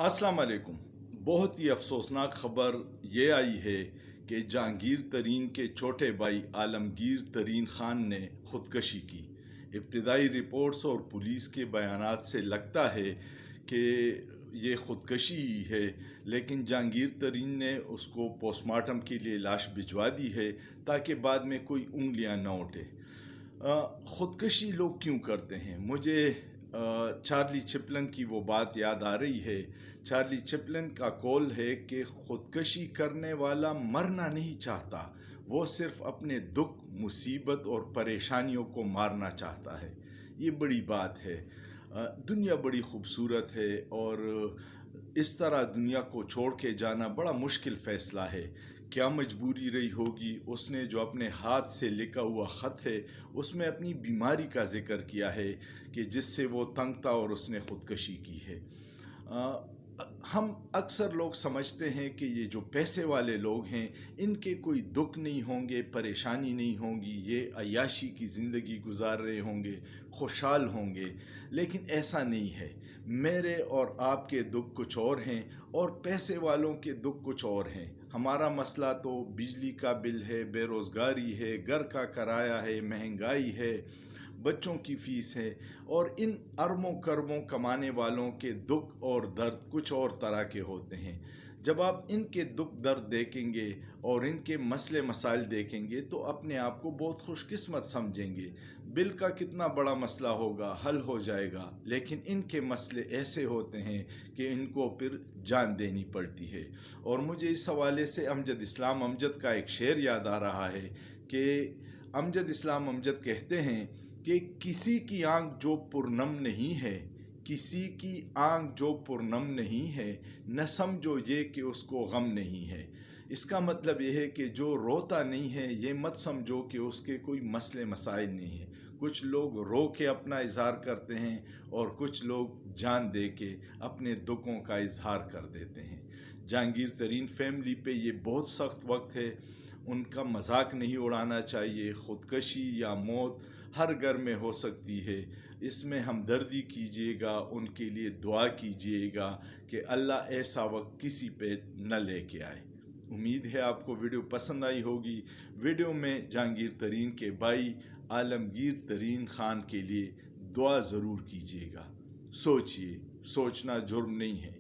अस्सलाम वालेकुम। बहुत ही अफसोसनाक खबर ये आई है कि जहांगीर तरीन के छोटे भाई आलमगीर तरीन खान ने ख़ुदकशी की। इब्तदाई रिपोर्ट्स और पुलिस के बयानात से लगता है कि ये ख़ुदकशी ही है, लेकिन जहांगीर तरीन ने उसको पोस्टमार्टम के लिए लाश भिजवा दी है ताकि बाद में कोई उंगलियां न उठे। ख़ुदकशी लोग क्यों करते हैं? मुझे चार्ली चैपलिन की वो बात याद आ रही है। चार्ली चैपलिन का कौल है कि ख़ुदकशी करने वाला मरना नहीं चाहता, वो सिर्फ अपने दुख, मुसीबत और परेशानियों को मारना चाहता है। ये बड़ी बात है। दुनिया बड़ी खूबसूरत है और इस तरह दुनिया को छोड़ के जाना बड़ा मुश्किल फ़ैसला है। क्या मजबूरी रही होगी? उसने जो अपने हाथ से लिखा हुआ ख़त है उसमें अपनी बीमारी का जिक्र किया है कि जिससे वो तंग था और उसने ख़ुदकशी की है। हम अक्सर लोग समझते हैं कि ये जो पैसे वाले लोग हैं इनके कोई दुख नहीं होंगे, परेशानी नहीं होंगी, ये अय्याशी की ज़िंदगी गुजार रहे होंगे, खुशहाल होंगे, लेकिन ऐसा नहीं है। मेरे और आपके दुख कुछ और हैं और पैसे वालों के दुख कुछ और हैं। हमारा मसला तो बिजली का बिल है, बेरोज़गारी है, घर का किराया है, महंगाई है, बच्चों की फ़ीस है, और इन अरबों खरबों कमाने वालों के दुख और दर्द कुछ और तरह के होते हैं। जब आप इनके दुख दर्द देखेंगे और इनके मसले मसाइल देखेंगे तो अपने आप को बहुत खुशकिस्मत समझेंगे। बिल का कितना बड़ा मसला होगा, हल हो जाएगा, लेकिन इनके मसले ऐसे होते हैं कि इनको फिर जान देनी पड़ती है। और मुझे इस हवाले से अमजद इस्लाम अमजद का एक शेर याद आ रहा है कि अमजद इस्लाम अमजद कहते हैं कि किसी की आंख जो पुरनम नहीं है, किसी की आंख जो पुरनम नहीं है, न समझो ये कि उसको गम नहीं है। इसका मतलब यह है कि जो रोता नहीं है ये मत समझो कि उसके कोई मसले मसाइल नहीं है। कुछ लोग रो के अपना इजहार करते हैं और कुछ लोग जान दे के अपने दुखों का इजहार कर देते हैं। जहांगीर तरीन फैमिली पे ये बहुत सख्त वक्त है, उनका मजाक नहीं उड़ाना चाहिए। ख़ुदकशी या मौत हर घर में हो सकती है, इसमें हमदर्दी कीजिएगा, उनके लिए दुआ कीजिएगा कि अल्लाह ऐसा वक्त किसी पे न लेके आए। उम्मीद है आपको वीडियो पसंद आई होगी। वीडियो में जहांगीर तरीन के भाई आलमगीर तरीन खान के लिए दुआ ज़रूर कीजिएगा। सोचिए, सोचना जुर्म नहीं है।